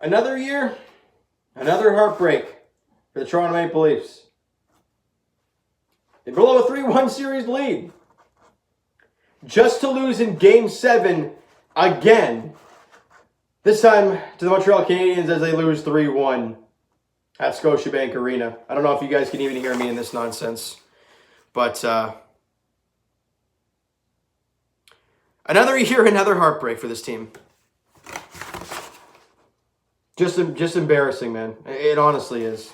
Another year, another heartbreak for the Toronto Maple Leafs. They blow a 3-1 series lead. Just to lose in Game 7 again. This time to the Montreal Canadiens as they lose 3-1 at Scotiabank Arena. I don't know if you guys can even hear me in this nonsense. But another year, another heartbreak for this team. Just embarrassing, man. It honestly is.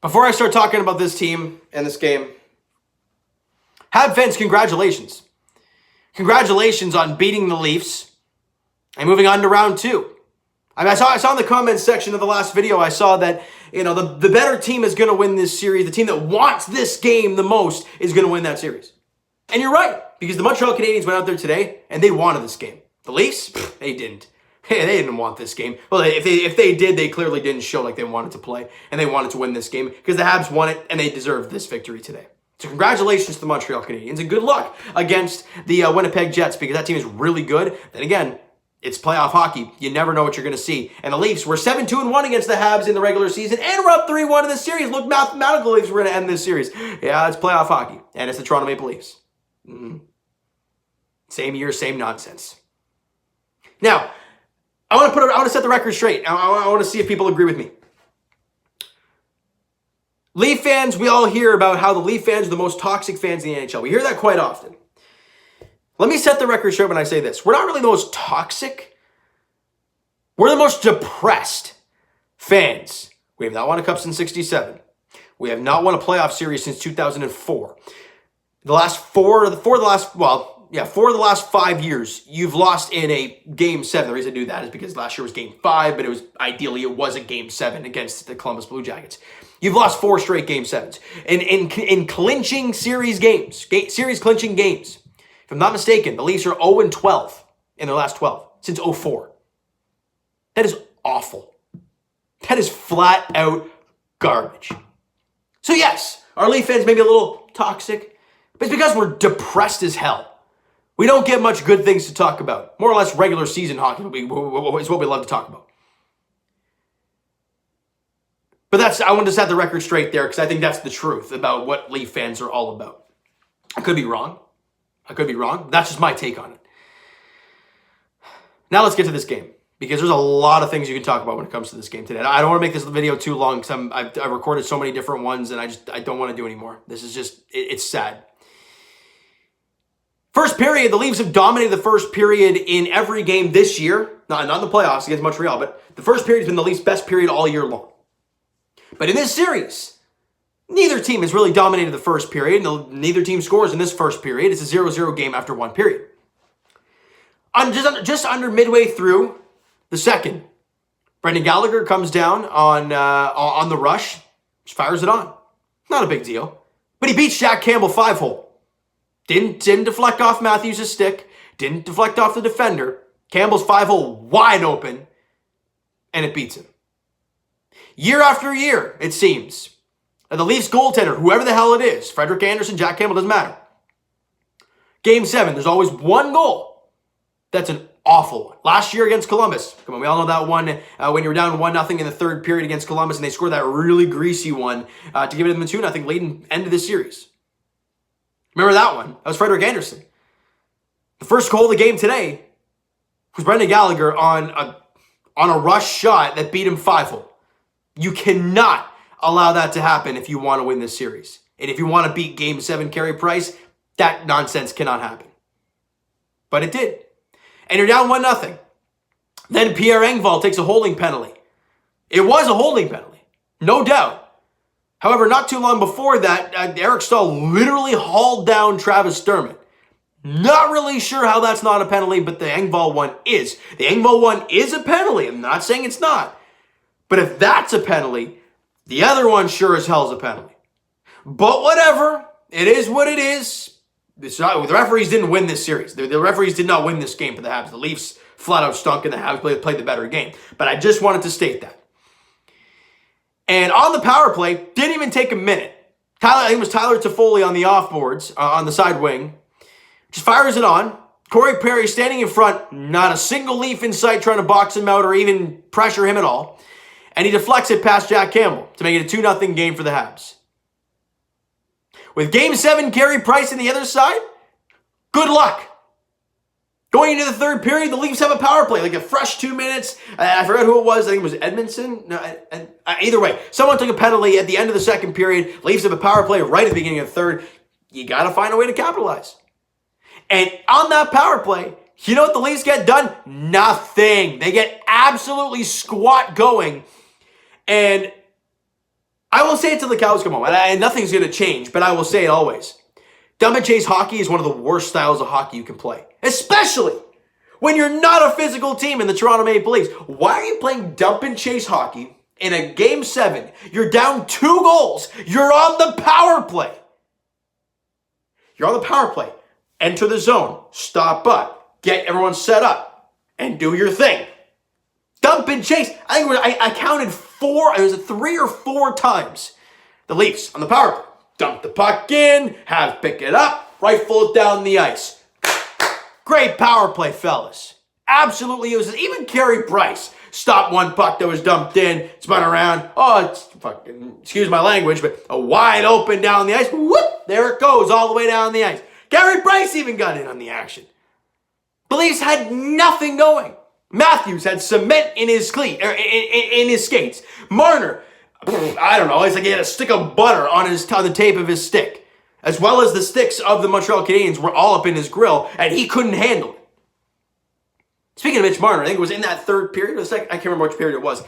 Before I start talking about this team and this game, Habs fans, congratulations. Congratulations on beating the Leafs and moving on to round 2. I mean, I saw in the comments section of the last video, I saw that, the better team is going to win this series. The team that wants this game the most is going to win that series. And you're right, because the Montreal Canadiens went out there today and they wanted this game. The Leafs, they didn't. Hey, they didn't want this game. Well, if they did, they clearly didn't show like they wanted to play and they wanted to win this game because the Habs won it and they deserved this victory today. So congratulations to the Montreal Canadiens and good luck against the Winnipeg Jets because that team is really good. Then again, it's playoff hockey. You never know what you're going to see. And the Leafs were 7-2-1 against the Habs in the regular season and we're up 3-1 in this series. Look, mathematical Leafs were going to end this series. Yeah, it's playoff hockey and it's the Toronto Maple Leafs. Same year, same nonsense. Now, I want to set the record straight. I want to see if people agree with me. Leaf fans, we all hear about how the Leaf fans are the most toxic fans in the NHL. We hear that quite often. Let me set the record straight when I say this. We're not really the most toxic. We're the most depressed fans. We have not won a cup since 1967. We have not won a playoff series since 2004. Four of the last 5 years, you've lost in a Game 7. The reason I do that is because last year was Game 5, but it was a Game 7 against the Columbus Blue Jackets. You've lost 4 straight Game 7s. In clinching series games, series clinching games, if I'm not mistaken, the Leafs are 0-12 in their last 12 since 2004. That is awful. That is flat out garbage. So yes, our Leaf fans may be a little toxic, but it's because we're depressed as hell. We don't get much good things to talk about. More or less regular season hockey is what we love to talk about. But I want to set the record straight there because I think that's the truth about what Leaf fans are all about. I could be wrong. That's just my take on it. Now let's get to this game because there's a lot of things you can talk about when it comes to this game today. I don't want to make this video too long because I've recorded so many different ones and I don't want to do anymore. This is just, it's sad. First period, the Leafs have dominated the first period in every game this year. Not in the playoffs against Montreal, but the first period has been the Leafs' best period all year long. But in this series, neither team has really dominated the first period. Neither team scores in this first period. It's a 0-0 game after one period. Just under midway through the second, Brendan Gallagher comes down on the rush, just fires it on. Not a big deal. But he beats Jack Campbell 5-hole. Didn't deflect off Matthews' stick. Didn't deflect off the defender. Campbell's 5-hole wide open. And it beats him. Year after year, it seems, the Leafs goaltender, whoever the hell it is, Frederik Andersen, Jack Campbell, doesn't matter. Game 7, there's always one goal. That's an awful one. Last year against Columbus. Come on, we all know that one when you were down 1-0 in the third period against Columbus and they scored that really greasy one to give it to them 2-0 late in end of the series. Remember that one? That was Frederik Andersen. The first goal of the game today was Brendan Gallagher on a rush shot that beat him 5-hole. You cannot allow that to happen if you want to win this series. And if you want to beat Game 7 Carey Price, that nonsense cannot happen. But it did. And you're down 1-0. Then Pierre Engvall takes a holding penalty. It was a holding penalty, no doubt. However, not too long before that, Eric Stahl literally hauled down Travis Sturman. Not really sure how that's not a penalty, but the Engvall one is. The Engvall one is a penalty. I'm not saying it's not. But if that's a penalty, the other one sure as hell is a penalty. But whatever. It is what it is. The referees didn't win this series. The referees did not win this game for the Habs. The Leafs flat out stunk and the Habs played the better game. But I just wanted to state that. And on the power play, didn't even take a minute. I think it was Tyler Toffoli on the offboards, on the side wing. Just fires it on. Corey Perry standing in front, not a single Leaf in sight trying to box him out or even pressure him at all. And he deflects it past Jack Campbell to make it a 2-0 game for the Habs. With Game 7, Carey Price on the other side, good luck. Going into the third period, the Leafs have a power play, like a fresh 2 minutes. I forgot who it was. I think it was Edmondson. No, either way, someone took a penalty at the end of the second period. Leafs have a power play right at the beginning of the third. You got to find a way to capitalize. And on that power play, you know what the Leafs get done? Nothing. They get absolutely squat going. And I will say it till the cows come home. And nothing's going to change, but I will say it always. Dump and chase hockey is one of the worst styles of hockey you can play. Especially when you're not a physical team in the Toronto Maple Leafs. Why are you playing dump and chase hockey in a Game 7? You're down 2 goals. You're on the power play. You're on the power play. Enter the zone. Stop up. Get everyone set up. And do your thing. Dump and chase. I counted 4. It was 3 or 4 times. The Leafs on the power play. Dump the puck in. Have pick it up. Rifle it down the ice. Great power play, fellas. Absolutely useless. Even Carey Price stopped one puck that was dumped in, spun around. Oh, it's fucking, excuse my language, but a wide open down the ice. Whoop! There it goes, all the way down the ice. Carey Price even got in on the action. The Leafs had nothing going. Matthews had cement in his in his skates. Marner, I don't know, it's like he had a stick of butter on the tape of his stick. As well as the sticks of the Montreal Canadiens were all up in his grill, and he couldn't handle it. Speaking of Mitch Marner, I think it was in that third period, or second, I can't remember which period it was.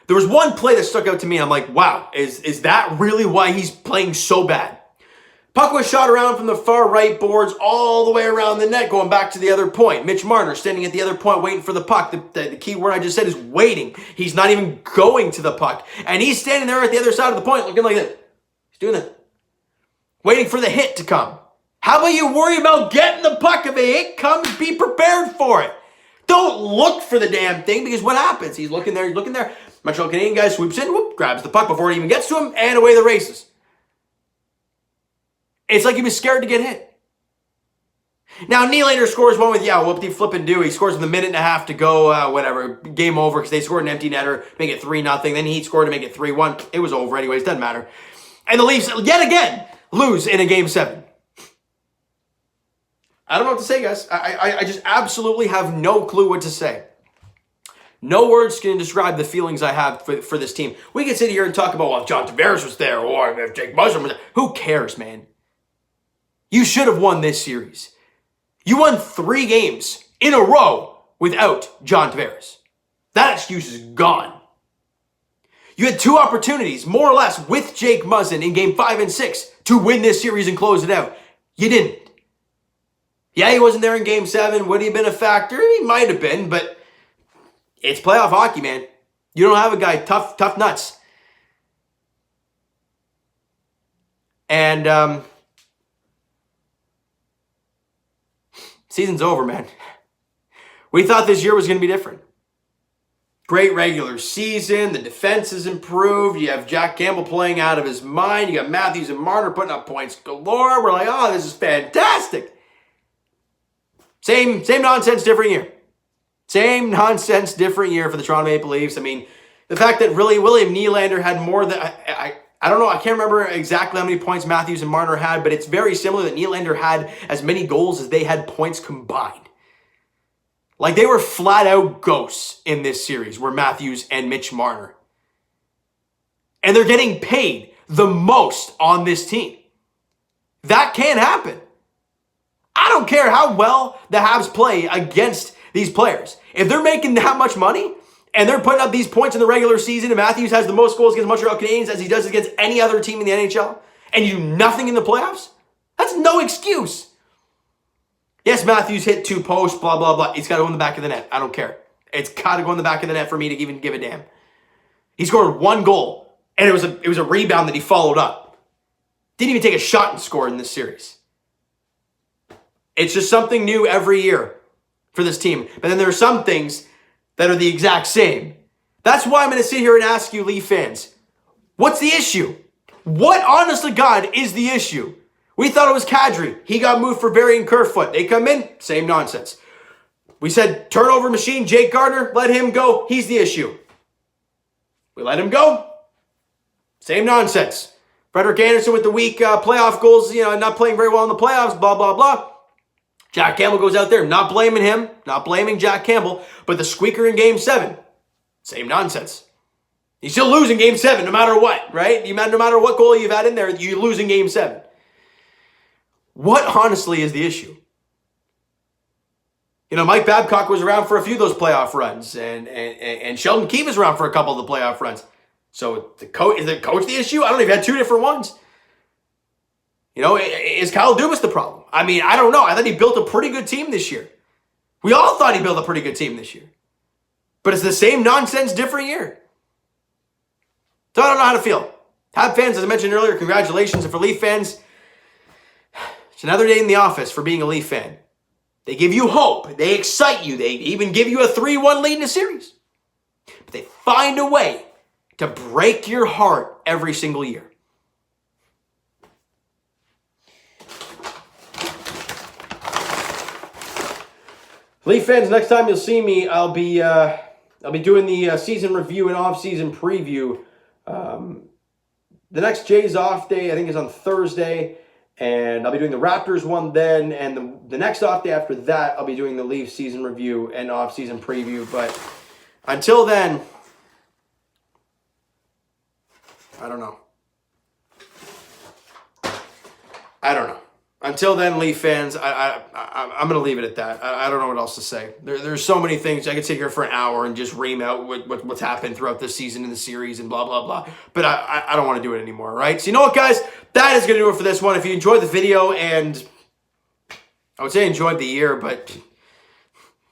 There was one play that stuck out to me, and I'm like, wow, is that really why he's playing so bad? Puck was shot around from the far right boards all the way around the net, going back to the other point. Mitch Marner standing at the other point waiting for the puck. The key word I just said is waiting. He's not even going to the puck. And he's standing there at the other side of the point looking like that. He's doing that. Waiting for the hit to come. How about you worry about getting the puck? If a hit comes, be prepared for it. Don't look for the damn thing, because what happens? He's looking there, Montreal Canadian guy swoops in, whoop, grabs the puck before it even gets to him, and away the races. It's like he was scared to get hit. Now, Nylander scores one with, whoop-de-flip-and-do. He scores with a minute and a half to go, whatever. Game over, because they scored an empty netter, make it 3-0. Then he scored to make it 3-1. It was over anyways, doesn't matter. And the Leafs, yet again, lose in a Game 7. I don't know what to say, guys. I just absolutely have no clue what to say. No words can describe the feelings I have for this team. We can sit here and talk about, well, if John Tavares was there, or if Jake Muzzin was there. Who cares, man? You should have won this series. You won 3 games in a row without John Tavares. That excuse is gone. You had 2 opportunities, more or less, with Jake Muzzin in Game 5 and 6 to win this series and close it out. You didn't. Yeah, he wasn't there in Game 7. Would he have been a factor? He might have been, but it's playoff hockey, man. You don't have a guy tough nuts. And season's over, man. We thought this year was going to be different. Great regular season. The defense has improved. You have Jack Campbell playing out of his mind. You got Matthews and Marner putting up points galore. We're like, oh, this is fantastic. Same nonsense, different year. Same nonsense, different year for the Toronto Maple Leafs. I mean, the fact that really William Nylander had more than... I don't know. I can't remember exactly how many points Matthews and Marner had, but it's very similar that Nylander had as many goals as they had points combined. Like, they were flat out ghosts in this series, were Matthews and Mitch Marner. And they're getting paid the most on this team. That can't happen. I don't care how well the Habs play against these players. If they're making that much money and they're putting up these points in the regular season and Matthews has the most goals against Montreal Canadiens as he does against any other team in the NHL, and you do nothing in the playoffs, that's no excuse. Yes, Matthews hit 2 posts, blah, blah, blah. It's got to go in the back of the net. I don't care. It's got to go in the back of the net for me to even give a damn. He scored 1 goal, and it was a rebound that he followed up. Didn't even take a shot and scored in this series. It's just something new every year for this team. But then there are some things that are the exact same. That's why I'm going to sit here and ask you, Leaf fans, what's the issue? What, honest to God, is the issue We thought it was Kadri. He got moved for Barry and Kerfoot. They come in, same nonsense. We said turnover machine, Jake Gardner, let him go. He's the issue. We let him go. Same nonsense. Frederik Andersen with the weak playoff goals, not playing very well in the playoffs, blah, blah, blah. Jack Campbell goes out there, not blaming him, not blaming Jack Campbell, but the squeaker in Game 7, same nonsense. He's still losing Game 7 no matter what, right? No matter what goal you've had in there, you lose in Game 7. What, honestly, is the issue? Mike Babcock was around for a few of those playoff runs, and Sheldon Keefe was around for a couple of the playoff runs. So is the coach the issue? I don't know if you had two different ones. Is Kyle Dubas the problem? I mean, I don't know. I thought he built a pretty good team this year. We all thought he built a pretty good team this year. But it's the same nonsense, different year. So I don't know how to feel. Habs fans, as I mentioned earlier, congratulations. And for Leaf fans, it's another day in the office for being a Leaf fan. They give you hope. They excite you. They even give you a 3-1 lead in a series. But they find a way to break your heart every single year. Leaf fans, next time you'll see me, I'll be doing the season review and off-season preview. The next Jays off day, I think, is on Thursday, and I'll be doing the Raptors one then, and the next off day after that, I'll be doing the Leafs season review and off-season preview. But until then, I don't know. Until then, Leaf fans, I'm going to leave it at that. I don't know what else to say. There's so many things. I could sit here for an hour and just ream out what's happened throughout this season in the series and blah, blah, blah. But I don't want to do it anymore, right? So you know what, guys? That is going to do it for this one. If you enjoyed the video, and I would say enjoyed the year, but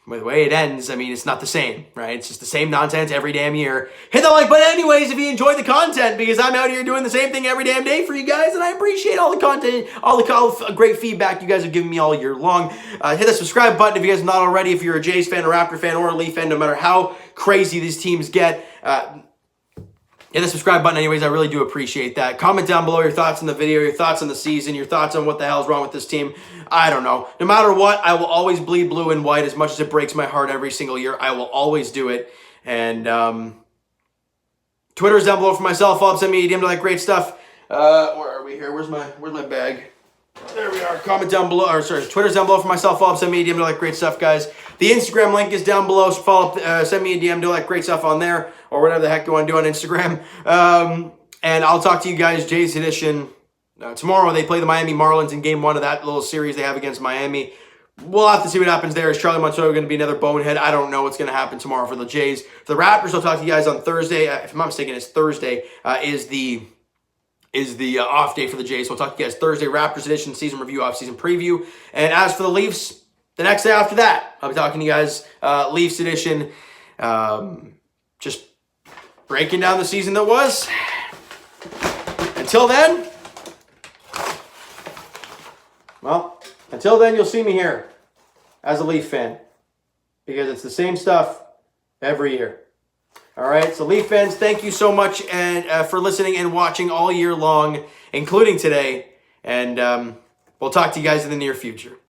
with the way it ends, I mean, it's not the same, right? It's just the same nonsense every damn year. Hit that like button anyways if you enjoyed the content, because I'm out here doing the same thing every damn day for you guys, and I appreciate all the content, all the great feedback you guys have given me all year long. Hit the subscribe button if you guys are not already, if you're a Jays fan, a Raptor fan, or a Leaf fan, no matter how crazy these teams get. Hit the subscribe button anyways. I really do appreciate that. Comment down below your thoughts on the video, your thoughts on the season, your thoughts on what the hell is wrong with this team. I don't know. No matter what, I will always bleed blue and white as much as it breaks my heart every single year. I will always do it. And Twitter's down below for myself. Follow up, send me a DM to like great stuff. Where are we here? Where's my bag? There we are. Comment down below. Twitter's down below for myself. Follow up, send me a DM to like great stuff, guys. The Instagram link is down below. So follow up, send me a DM to like great stuff on there, or whatever the heck you want to do on Instagram. And I'll talk to you guys, Jays Edition, tomorrow. They play the Miami Marlins in Game 1 of that little series they have against Miami. We'll have to see what happens there. Is Charlie Montoya going to be another bonehead? I don't know what's going to happen tomorrow for the Jays. For the Raptors, I'll talk to you guys on Thursday. If I'm not mistaken, it's Thursday is the off day for the Jays. So I'll talk to you guys Thursday, Raptors Edition, season review, off-season preview. And as for the Leafs, the next day after that, I'll be talking to you guys Leafs Edition, just breaking down the season that was. Until then, you'll see me here as a Leaf fan, because it's the same stuff every year. All right, so Leaf fans, thank you so much and for listening and watching all year long, including today. And we'll talk to you guys in the near future.